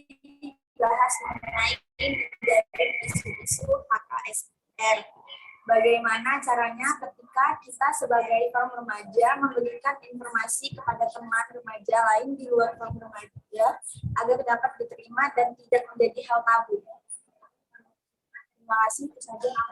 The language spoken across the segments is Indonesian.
dibahas mengenai dari isu-isu HKSR. Bagaimana caranya ketika kita sebagai kaum remaja memberikan informasi kepada teman remaja lain di luar kaum remaja agar dapat diterima dan tidak menjadi hal tabu. Terima kasih.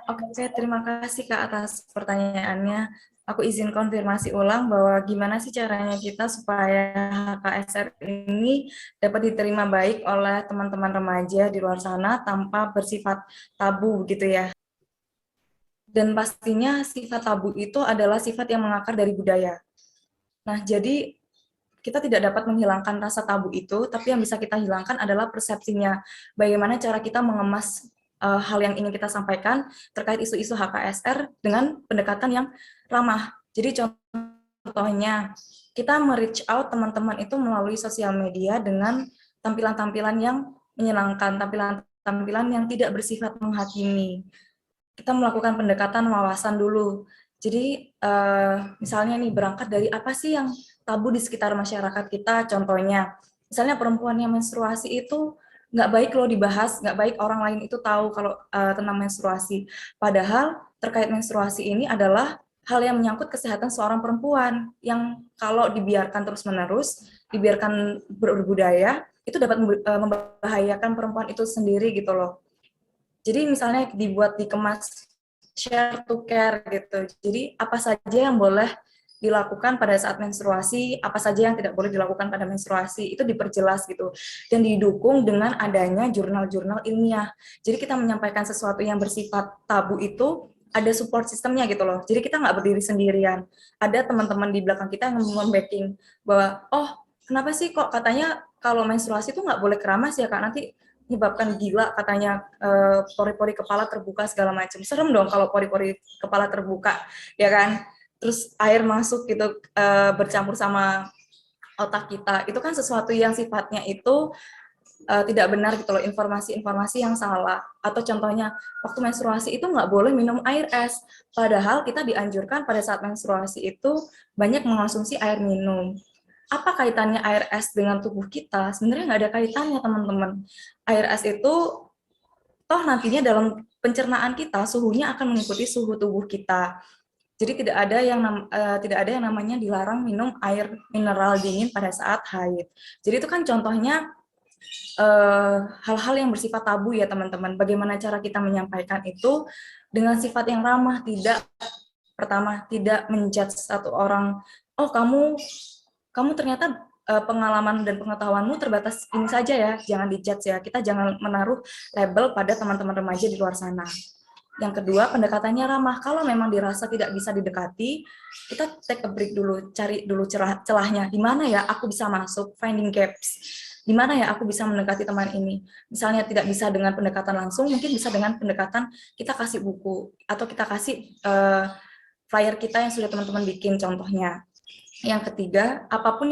Oke, terima kasih Kak atas pertanyaannya. Aku izin konfirmasi ulang bahwa gimana sih caranya kita supaya HKSR ini dapat diterima baik oleh teman-teman remaja di luar sana tanpa bersifat tabu gitu ya. Dan pastinya sifat tabu itu adalah sifat yang mengakar dari budaya. Nah, jadi kita tidak dapat menghilangkan rasa tabu itu, tapi yang bisa kita hilangkan adalah persepsinya. Bagaimana cara kita mengemas hal yang ingin kita sampaikan terkait isu-isu HKSR dengan pendekatan yang ramah. Jadi contohnya, kita me-reach out teman-teman itu melalui sosial media dengan tampilan-tampilan yang menyenangkan, tampilan-tampilan yang tidak bersifat menghakimi. Kita melakukan pendekatan wawasan dulu. Jadi misalnya nih berangkat dari apa sih yang tabu di sekitar masyarakat kita, contohnya misalnya perempuan yang menstruasi itu nggak baik loh dibahas, nggak baik orang lain itu tahu kalau tentang menstruasi. Padahal terkait menstruasi ini adalah hal yang menyangkut kesehatan seorang perempuan yang kalau dibiarkan terus-menerus, dibiarkan berbudaya, itu dapat membahayakan perempuan itu sendiri gitu loh. Jadi misalnya dibuat dikemas share to care gitu. Jadi apa saja yang boleh dilakukan pada saat menstruasi, apa saja yang tidak boleh dilakukan pada menstruasi, itu diperjelas gitu. Dan didukung dengan adanya jurnal-jurnal ilmiah. Jadi kita menyampaikan sesuatu yang bersifat tabu itu, ada support sistemnya gitu loh. Jadi kita nggak berdiri sendirian. Ada teman-teman di belakang kita yang membacking bahwa, oh kenapa sih kok katanya kalau menstruasi itu nggak boleh keramas ya Kak, nanti menyebabkan gila katanya, pori-pori kepala terbuka segala macam. Serem dong kalau pori-pori kepala terbuka, ya kan? Terus air masuk gitu bercampur sama otak kita. Itu kan sesuatu yang sifatnya itu tidak benar gitu loh, informasi-informasi yang salah. Atau contohnya waktu menstruasi itu nggak boleh minum air es. Padahal kita dianjurkan pada saat menstruasi itu banyak mengonsumsi air minum. Apa kaitannya air es dengan tubuh kita? Sebenarnya nggak ada kaitannya teman-teman. Air es itu toh nantinya dalam pencernaan kita suhunya akan mengikuti suhu tubuh kita. Jadi tidak ada yang namanya dilarang minum air mineral dingin pada saat haid. Jadi itu kan contohnya hal-hal yang bersifat tabu ya teman-teman. Bagaimana cara kita menyampaikan itu dengan sifat yang ramah, tidak pertama tidak menjudge satu orang, oh kamu ternyata pengalaman dan pengetahuanmu terbatas ini saja ya, jangan dijudge ya. Kita jangan menaruh label pada teman-teman remaja di luar sana. Yang kedua, pendekatannya ramah. Kalau memang dirasa tidak bisa didekati, kita take a break dulu, cari dulu celahnya. Di mana ya aku bisa masuk, finding gaps. Di mana ya aku bisa mendekati teman ini. Misalnya tidak bisa dengan pendekatan langsung, mungkin bisa dengan pendekatan kita kasih buku, atau kita kasih flyer kita yang sudah teman-teman bikin contohnya. Yang ketiga, apapun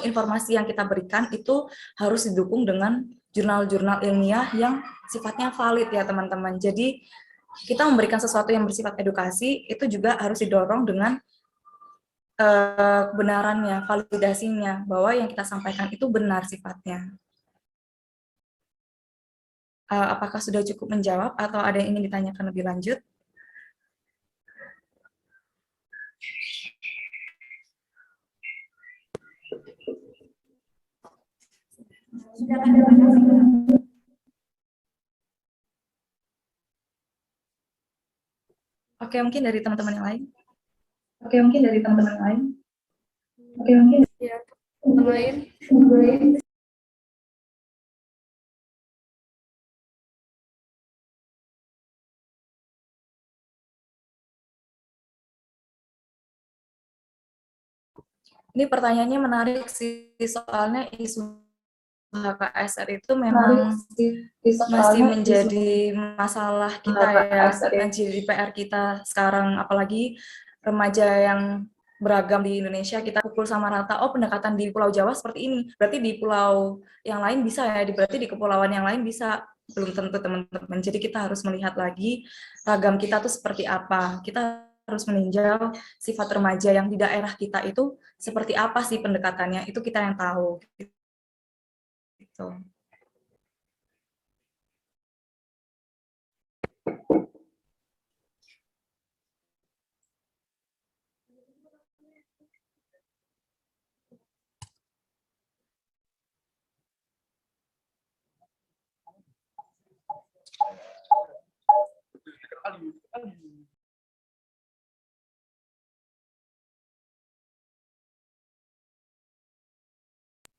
informasi yang kita berikan itu harus didukung dengan jurnal-jurnal ilmiah yang sifatnya valid ya teman-teman. Jadi kita memberikan sesuatu yang bersifat edukasi itu juga harus didorong dengan kebenarannya, validasinya, bahwa yang kita sampaikan itu benar sifatnya. Apakah sudah cukup menjawab atau ada yang ingin ditanyakan lebih lanjut? Oke, mungkin dari teman-teman yang lain. Oke, mungkin dari teman-teman yang lain. Oke, mungkin ya, teman lain. Ini pertanyaannya menarik sih, soalnya isu HKSR itu memang masih menjadi masalah kita ya, menjadi PR kita sekarang, apalagi remaja yang beragam di Indonesia, kita pukul sama rata, oh pendekatan di Pulau Jawa seperti ini, berarti di pulau yang lain bisa ya, berarti di kepulauan yang lain bisa, belum tentu teman-teman. Jadi kita harus melihat lagi ragam kita tuh seperti apa, kita harus meninjau sifat remaja yang di daerah kita itu seperti apa sih pendekatannya, itu kita yang tahu. Gitu.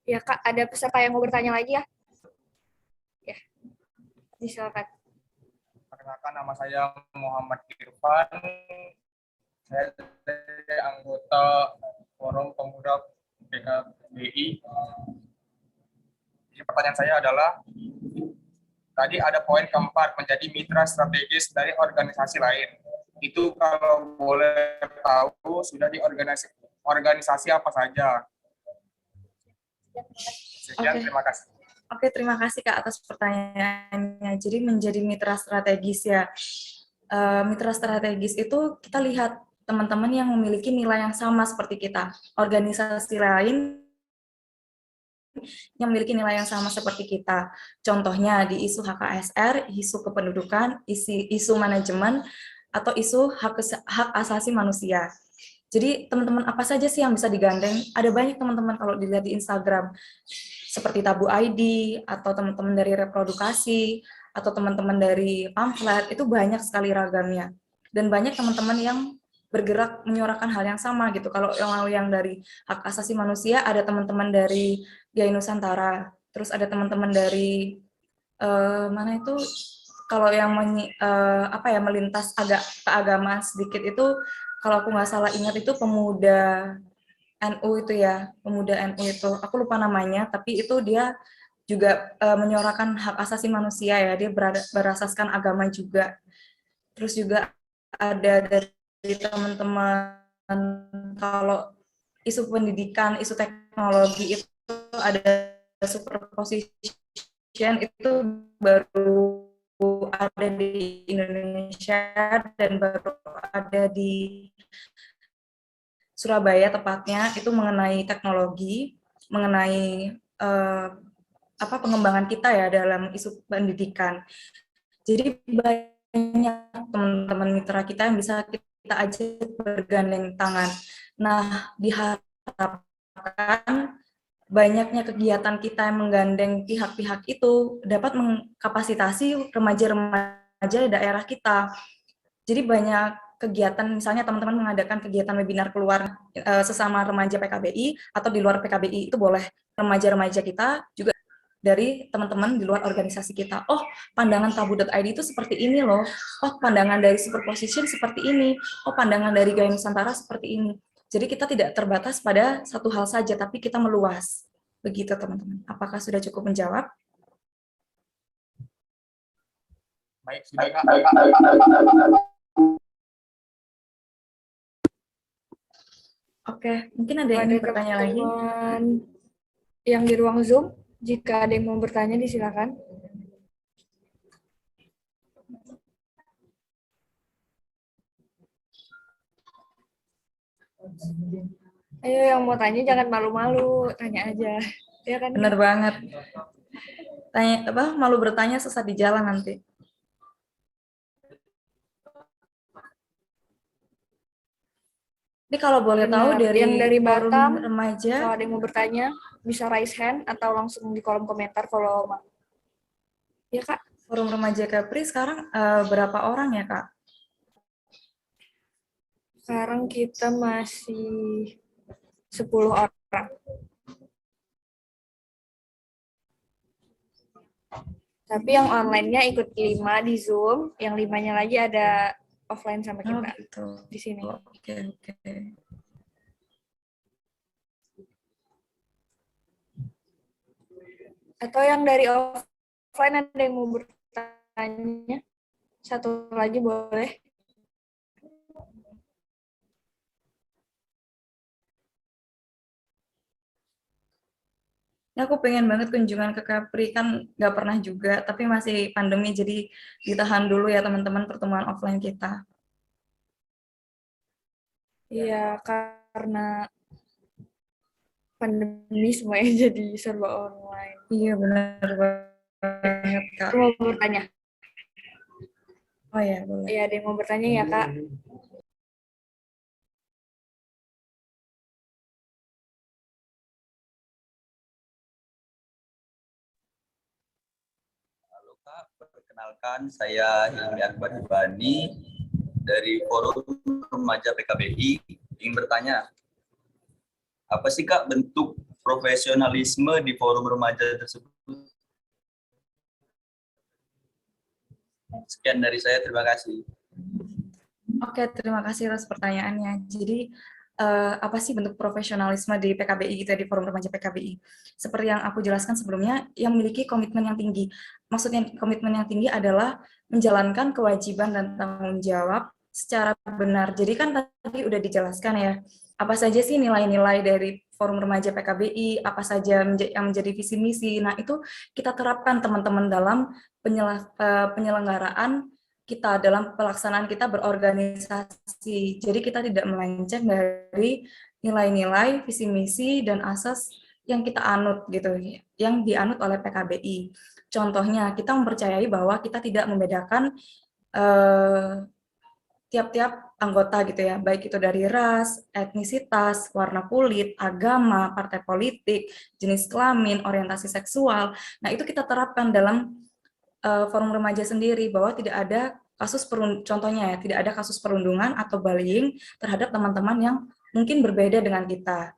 Ya Kak, ada peserta yang mau bertanya lagi ya? Ya, silakan. Perkenalkan, nama saya Muhammad Irfan. Saya dari anggota Forum Pemuda PKBI. Jadi pertanyaan saya adalah, tadi ada poin keempat, menjadi mitra strategis dari organisasi lain. Itu kalau boleh tahu, sudah di organisasi apa saja? Sekian, Oke. terima kasih. Oke, terima kasih Kak atas pertanyaannya. Jadi menjadi mitra strategis ya. Mitra strategis itu kita lihat teman-teman yang memiliki nilai yang sama seperti kita. Organisasi lain yang memiliki nilai yang sama seperti kita. Contohnya di isu HKSR, isu kependudukan, isu manajemen, atau isu hak asasi manusia. Jadi teman-teman apa saja sih yang bisa digandeng? Ada banyak teman-teman kalau dilihat di Instagram, seperti Tabu ID, atau teman-teman dari Reprodukasi, atau teman-teman dari pamflet, itu banyak sekali ragamnya. Dan banyak teman-teman yang bergerak menyuarakan hal yang sama gitu. Kalau yang dari hak asasi manusia, ada teman-teman dari GAI Nusantara, terus ada teman-teman dari mana itu, kalau yang melintas agak keagamaan sedikit itu, kalau aku nggak salah ingat itu pemuda NU itu ya, pemuda NU itu, aku lupa namanya, tapi itu dia juga menyuarakan hak asasi manusia ya, dia berasaskan agama juga. Terus juga ada dari teman-teman, kalau isu pendidikan, isu teknologi itu ada superposition, itu baru ada di Indonesia dan baru ada di Surabaya tepatnya, itu mengenai teknologi, mengenai pengembangan kita ya dalam isu pendidikan. Jadi banyak teman-teman mitra kita yang bisa kita ajak bergandeng tangan. Nah, diharapkan banyaknya kegiatan kita yang menggandeng pihak-pihak itu dapat mengkapasitasi remaja-remaja di daerah kita. Jadi banyak kegiatan, misalnya teman-teman mengadakan kegiatan webinar keluar sesama remaja PKBI atau di luar PKBI, itu boleh remaja-remaja kita juga dari teman-teman di luar organisasi kita. Oh, pandangan tabu.id itu seperti ini loh. Oh, pandangan dari Superposition seperti ini. Oh, pandangan dari GAI Nusantara seperti ini. Jadi kita tidak terbatas pada satu hal saja, tapi kita meluas. Begitu teman-teman. Apakah sudah cukup menjawab? Baik, sudah Kak. Oke, mungkin ada yang ingin bertanya lagi? Yang di ruang Zoom, jika ada yang mau bertanya, disilakan. Ayo yang mau tanya jangan malu-malu, tanya aja. Ya kan? Benar banget. Tanya malu bertanya sesat di jalan nanti. Ini kalau boleh tahu dari yang dari forum Batam, remaja, kalau ada yang mau bertanya bisa raise hand atau langsung di kolom komentar kalau mau. Ya Kak. forum remaja Kepri sekarang berapa orang ya Kak? Sekarang kita masih 10 orang. Tapi yang online-nya ikut 5 di Zoom, yang 5-nya lagi ada offline sama kita gitu. di sini. Oke. Atau yang dari offline ada yang mau bertanya? Satu lagi boleh. Ya, aku pengen banget kunjungan ke Capri, kan nggak pernah juga, tapi masih pandemi, jadi ditahan dulu ya teman-teman pertemuan offline kita. Iya, karena pandemi semuanya jadi serba online. Iya, benar banget, Kak. Mau bertanya? Oh ya, boleh. Ya, ada yang mau bertanya ya, Kak? Halo Kak, perkenalkan saya Hilmi Akbar Ibani dari Forum Remaja PKBI. Ingin bertanya, apa sih Kak bentuk profesionalisme di forum remaja tersebut? Sekian dari saya, terima kasih. Oke, terima kasih atas pertanyaannya. Jadi, apa sih bentuk profesionalisme di PKBI gitu ya, di Forum Remaja PKBI? Seperti yang aku jelaskan sebelumnya, yang memiliki komitmen yang tinggi. Maksudnya komitmen yang tinggi adalah menjalankan kewajiban dan tanggung jawab secara benar. Jadi kan tadi udah dijelaskan ya, apa saja sih nilai-nilai dari Forum Remaja PKBI, apa saja yang menjadi visi misi. Nah, itu kita terapkan teman-teman dalam penyelenggaraan kita dalam pelaksanaan kita berorganisasi. Jadi kita tidak melenceng dari nilai-nilai, visi misi dan asas yang kita anut gitu, yang dianut oleh PKBI. Contohnya, kita mempercayai bahwa kita tidak membedakan tiap-tiap anggota gitu ya, baik itu dari ras, etnisitas, warna kulit, agama, partai politik, jenis kelamin, orientasi seksual. Nah, itu kita terapkan dalam forum remaja sendiri bahwa tidak ada kasus contohnya ya, tidak ada kasus perundungan atau bullying terhadap teman-teman yang mungkin berbeda dengan kita.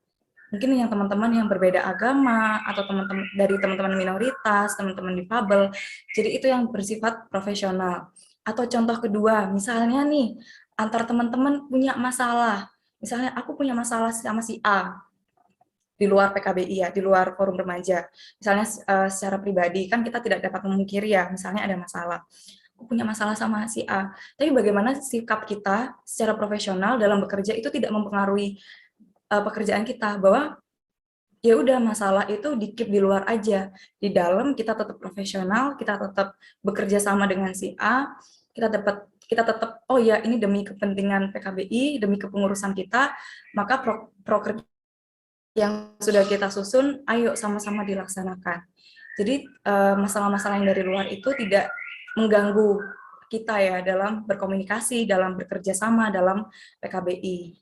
Mungkin yang teman-teman yang berbeda agama atau teman-teman dari teman-teman minoritas, teman-teman difabel. Jadi itu yang bersifat profesional. Atau contoh kedua, misalnya nih antar teman-teman punya masalah. Misalnya aku punya masalah sama si A di luar PKBI ya, di luar forum remaja. Misalnya secara pribadi kan kita tidak dapat memungkiri ya, misalnya ada masalah. Aku punya masalah sama si A. Tapi bagaimana sikap kita secara profesional dalam bekerja itu tidak mempengaruhi pekerjaan kita, bahwa ya udah masalah itu di-keep di luar aja. Di dalam kita tetap profesional, kita tetap bekerja sama dengan si A, kita tetap oh ya ini demi kepentingan PKBI, demi kepengurusan kita, maka proker yang sudah kita susun, ayo sama-sama dilaksanakan. Jadi masalah-masalah yang dari luar itu tidak mengganggu kita ya dalam berkomunikasi, dalam bekerja sama, dalam PKBI,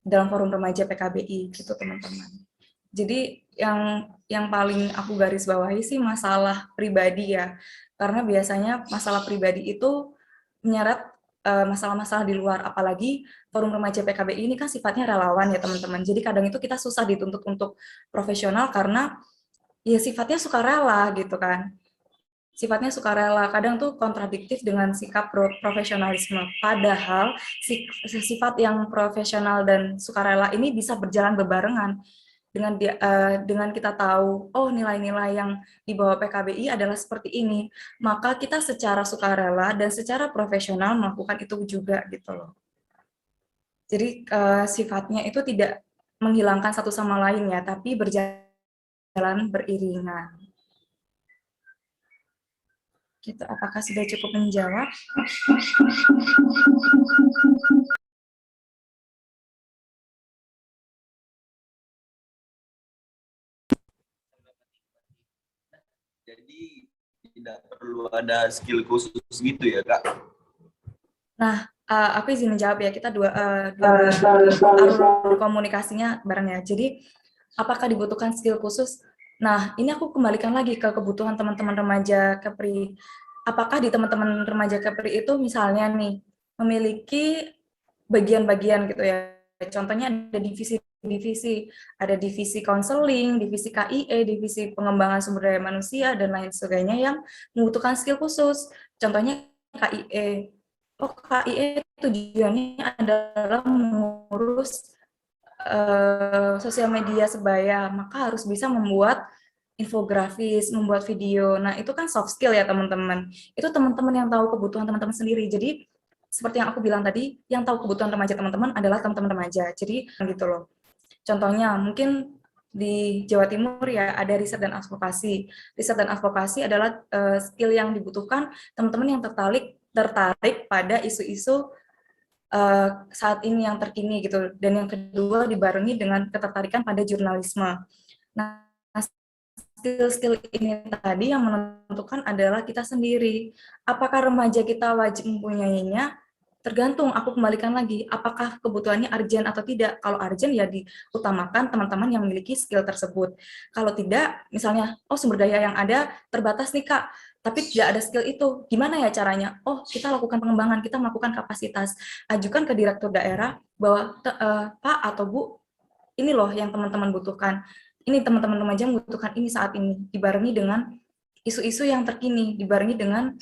dalam forum remaja PKBI gitu teman-teman. Jadi yang paling aku garis bawahi sih masalah pribadi ya, karena biasanya masalah pribadi itu menyeret masalah-masalah di luar, apalagi forum remaja PKBI ini kan sifatnya relawan ya teman-teman. Jadi kadang itu kita susah dituntut untuk profesional karena ya sifatnya sukarela gitu kan. Sifatnya sukarela, kadang tuh kontradiktif dengan sikap profesionalisme. Padahal sifat yang profesional dan sukarela ini bisa berjalan bebarengan. Dengan kita tahu, oh nilai-nilai yang dibawa PKBI adalah seperti ini, maka kita secara sukarela dan secara profesional melakukan itu juga gitu loh. Jadi sifatnya itu tidak menghilangkan satu sama lain ya, tapi berjalan beriringan. Gitu, apakah sudah cukup menjawab? Jadi tidak perlu ada skill khusus gitu ya Kak? Nah, aku izin menjawab ya, kita dua komunikasinya bareng ya. Jadi, apakah dibutuhkan skill khusus? Nah, ini aku kembalikan lagi ke kebutuhan teman-teman remaja Kepri. Apakah di teman-teman remaja Kepri itu misalnya nih, memiliki bagian-bagian gitu ya. Contohnya ada divisi-divisi, ada divisi konseling, divisi KIE, divisi pengembangan sumber daya manusia, dan lain sebagainya yang membutuhkan skill khusus. Contohnya KIE. Oh, KIE tujuannya adalah mengurus sosial media sebaya, maka harus bisa membuat infografis, membuat video. Nah, itu kan soft skill ya, teman-teman. Itu teman-teman yang tahu kebutuhan teman-teman sendiri. Jadi, seperti yang aku bilang tadi, yang tahu kebutuhan remaja teman-teman adalah teman-teman remaja. Jadi, gitu loh. Contohnya, mungkin di Jawa Timur ya ada riset dan advokasi. Riset dan advokasi adalah skill yang dibutuhkan teman-teman yang tertarik pada isu-isu saat ini yang terkini gitu. Dan yang kedua dibarengi dengan ketertarikan pada jurnalisme. Nah, skill-skill ini tadi yang menentukan adalah kita sendiri. Apakah remaja kita wajib mempunyainya? Tergantung, aku kembalikan lagi, apakah kebutuhannya urgent atau tidak. Kalau urgent ya diutamakan teman-teman yang memiliki skill tersebut. Kalau tidak, misalnya, oh sumber daya yang ada terbatas nih Kak, tapi tidak ada skill itu, gimana ya caranya? Oh, kita lakukan pengembangan, kita melakukan kapasitas. Ajukan ke direktur daerah bahwa, Pak atau Bu, ini loh yang teman-teman butuhkan. Ini teman-teman remaja membutuhkan ini saat ini, dibarengi dengan isu-isu yang terkini, dibarengi dengan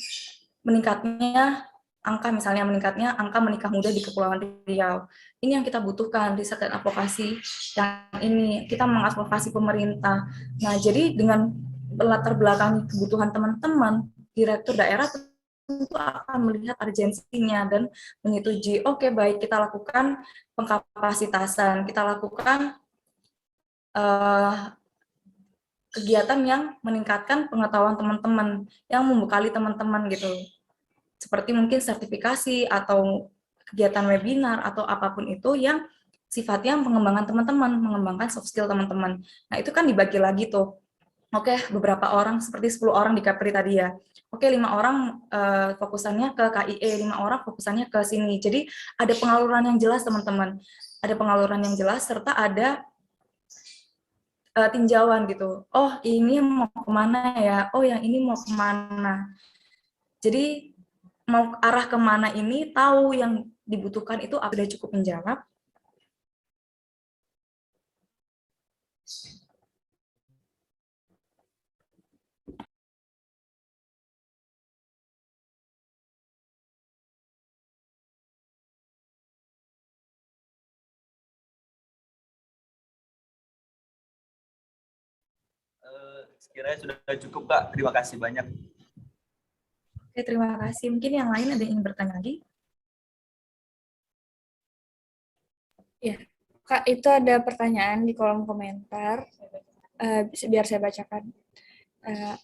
meningkatnya angka, misalnya meningkatnya angka menikah muda di Kepulauan Riau. Ini yang kita butuhkan, riset dan advokasi yang ini, kita mengadvokasi pemerintah. Nah, jadi dengan latar belakang kebutuhan teman-teman, direktur daerah tentu akan melihat urgensinya dan menyetujui, oke, baik, kita lakukan pengkapasitasan, kita lakukan kegiatan yang meningkatkan pengetahuan teman-teman, yang membekali teman-teman gitu. Seperti mungkin sertifikasi atau kegiatan webinar atau apapun itu yang sifatnya pengembangan teman-teman, mengembangkan soft skill teman-teman. Nah, itu kan dibagi lagi tuh. Oke, beberapa orang seperti 10 orang di Capri tadi ya. Oke, 5 orang fokusannya ke KIE, 5 orang fokusannya ke sini. Jadi ada pengaluran yang jelas teman-teman. Ada pengaluran yang jelas serta ada tinjauan gitu. Oh, ini mau kemana ya? Oh, yang ini mau kemana? Jadi mau arah kemana ini, tahu yang dibutuhkan itu sudah cukup menjawab. Sekiranya sudah cukup Kak, terima kasih banyak. Oke, terima kasih. Mungkin yang lain ada yang ingin bertanya lagi? Ya, Kak, itu ada pertanyaan di kolom komentar. Biar saya bacakan.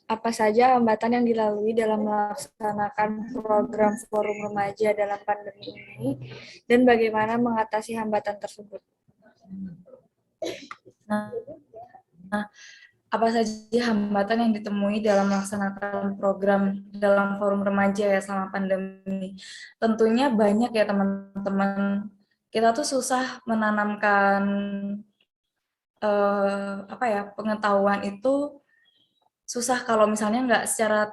Apa saja hambatan yang dilalui dalam melaksanakan program forum remaja dalam pandemi ini, dan bagaimana mengatasi hambatan tersebut? Nah, apa saja hambatan yang ditemui dalam melaksanakan program dalam forum remaja ya selama pandemi? Tentunya banyak ya teman-teman. Kita tuh susah menanamkan pengetahuan itu susah kalau misalnya nggak secara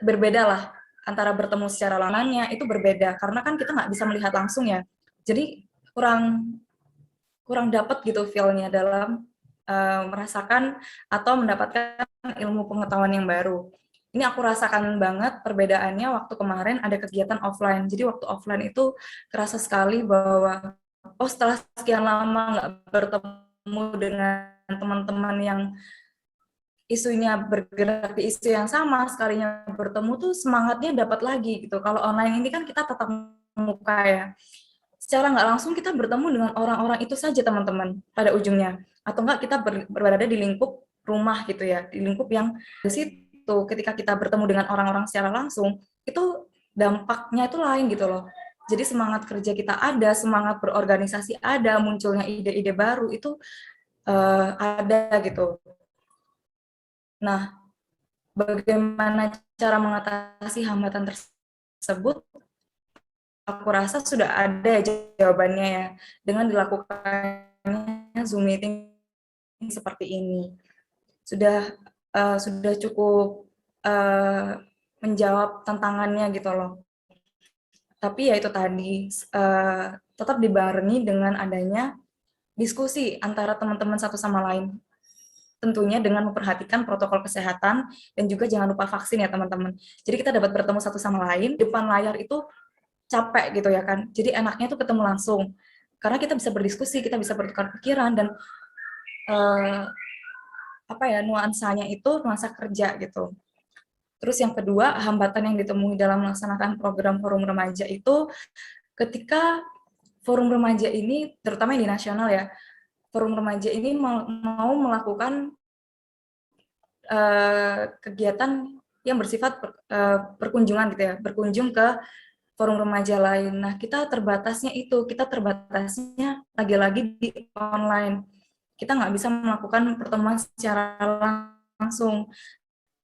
berbeda lah antara bertemu secara langsungnya itu berbeda karena kan kita nggak bisa melihat langsung ya. Jadi kurang dapat gitu feel-nya dalam merasakan atau mendapatkan ilmu pengetahuan yang baru. Ini aku rasakan banget perbedaannya waktu kemarin ada kegiatan offline. Jadi waktu offline itu kerasa sekali bahwa setelah sekian lama nggak bertemu dengan teman-teman yang isunya bergerak di isu yang sama, sekalinya bertemu tuh semangatnya dapat lagi gitu. Kalau online ini kan kita tatap muka ya. Secara nggak langsung kita bertemu dengan orang-orang itu saja teman-teman pada ujungnya. Atau enggak kita berada di lingkup rumah gitu ya, di lingkup yang di situ ketika kita bertemu dengan orang-orang secara langsung, itu dampaknya itu lain gitu loh. Jadi semangat kerja kita ada, semangat berorganisasi ada, munculnya ide-ide baru itu ada gitu. Nah, bagaimana cara mengatasi hambatan tersebut? Aku rasa sudah ada jawabannya ya, dengan dilakukannya Zoom meeting seperti ini. Sudah cukup menjawab tantangannya gitu loh. Tapi ya itu tadi, tetap dibarengi dengan adanya diskusi antara teman-teman satu sama lain. Tentunya dengan memperhatikan protokol kesehatan dan juga jangan lupa vaksin ya teman-teman. Jadi kita dapat bertemu satu sama lain, depan layar itu capek gitu ya kan. Jadi enaknya tuh ketemu langsung. Karena kita bisa berdiskusi, kita bisa bertukar pikiran dan nuansanya itu nuansa kerja gitu. Terus yang kedua, hambatan yang ditemui dalam melaksanakan program forum remaja itu ketika forum remaja ini terutama di nasional ya, forum remaja ini mau melakukan kegiatan yang bersifat perkunjungan gitu ya, berkunjung ke forum remaja lain. Nah, kita terbatasnya lagi-lagi di online. Kita nggak bisa melakukan pertemuan secara langsung.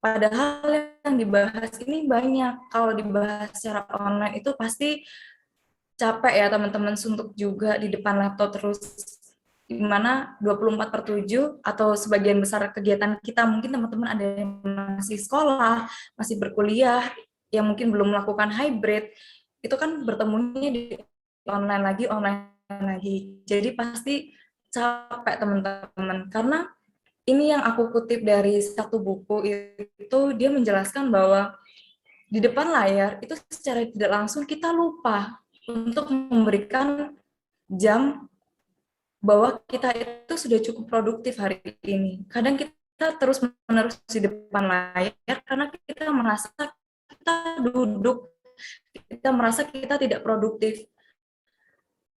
Padahal yang dibahas ini banyak. Kalau dibahas secara online itu pasti capek ya teman-teman, suntuk juga di depan laptop terus. Di mana 24/7 atau sebagian besar kegiatan kita, mungkin teman-teman ada yang masih sekolah, masih berkuliah, yang mungkin belum melakukan hybrid, itu kan bertemunya di online lagi. Jadi pasti capek teman-teman. Karena ini yang aku kutip dari satu buku itu, dia menjelaskan bahwa di depan layar itu secara tidak langsung kita lupa untuk memberikan jam bahwa kita itu sudah cukup produktif hari ini. Kadang kita terus-menerus di depan layar karena kita merasa kita duduk, kita merasa kita tidak produktif.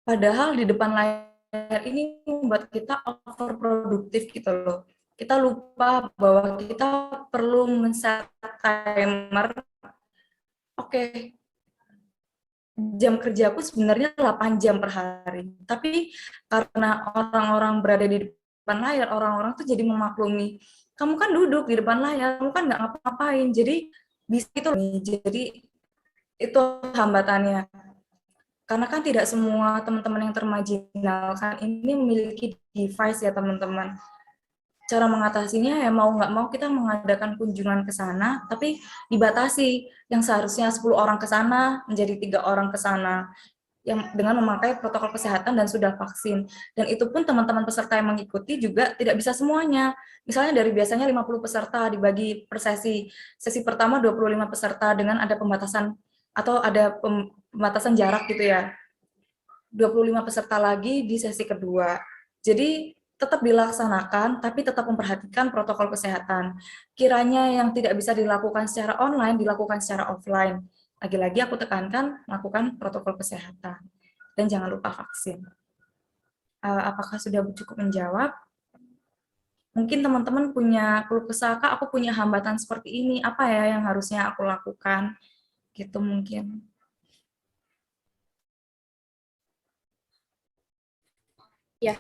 Padahal di depan layar ini membuat kita overproduktif gitu loh. Kita lupa bahwa kita perlu men-set timer. Oke, jam kerjaku sebenarnya 8 jam per hari. Tapi karena orang-orang berada di depan layar, orang-orang tuh jadi memaklumi. Kamu kan duduk di depan layar, kamu kan nggak ngapa-ngapain. Jadi bisa itu. Jadi itu hambatannya. Karena kan tidak semua teman-teman yang termarginalkan ini memiliki device ya teman-teman. Cara mengatasinya ya mau nggak mau kita mengadakan kunjungan ke sana, tapi dibatasi. Yang seharusnya 10 orang ke sana menjadi 3 orang ke sana, yang dengan memakai protokol kesehatan dan sudah vaksin. Dan itu pun teman-teman peserta yang mengikuti juga tidak bisa semuanya. Misalnya dari biasanya 50 peserta dibagi per sesi. Sesi pertama 25 peserta dengan ada pembatasan atau ada pembatasan jarak gitu ya. 25 peserta lagi di sesi kedua. Jadi tetap dilaksanakan, tapi tetap memperhatikan protokol kesehatan. Kiranya yang tidak bisa dilakukan secara online, dilakukan secara offline. Lagi-lagi aku tekankan, lakukan protokol kesehatan. Dan jangan lupa vaksin. Apakah sudah cukup menjawab? Mungkin teman-teman punya keluh kesah, Kak, aku punya hambatan seperti ini, apa ya yang harusnya aku lakukan? Gitu mungkin. Ya,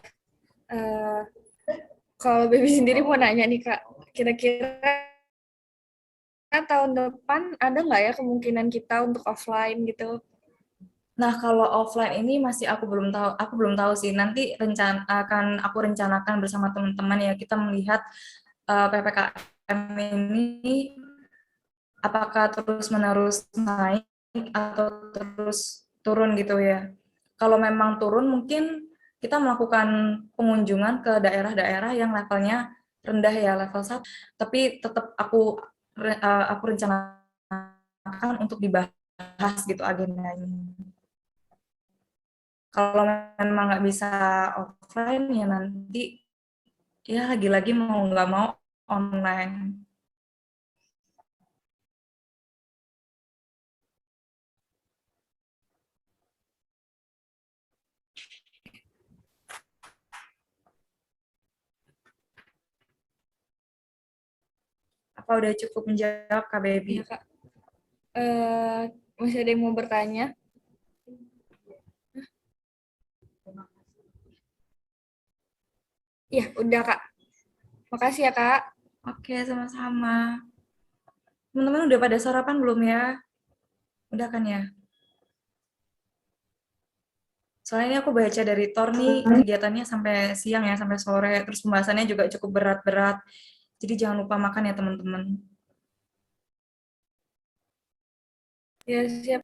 kalau Baby sendiri mau nanya nih Kak, kira-kira tahun depan ada nggak ya kemungkinan kita untuk offline gitu? Nah, kalau offline ini masih aku belum tahu sih. Nanti akan aku rencanakan bersama teman-teman ya, kita melihat PPKM ini apakah terus-menerus naik atau terus turun gitu ya. Kalau memang turun, mungkin kita melakukan pengunjungan ke daerah-daerah yang levelnya rendah ya, level 1. Tapi tetap aku rencanakan untuk dibahas gitu agendanya. Kalau memang nggak bisa offline ya nanti ya lagi-lagi mau nggak mau online. Apa udah cukup menjawab Kak Baby? Ya Kak. Masih ada yang mau bertanya? Iya, udah Kak. Makasih ya Kak. Oke, sama-sama. Teman-teman udah pada sarapan belum ya? Udah kan ya? Soalnya ini aku baca dari Tor nih, kegiatannya sampai siang ya, sampai sore. Terus pembahasannya juga cukup berat-berat. Jadi jangan lupa makan ya teman-teman. Ya, siap.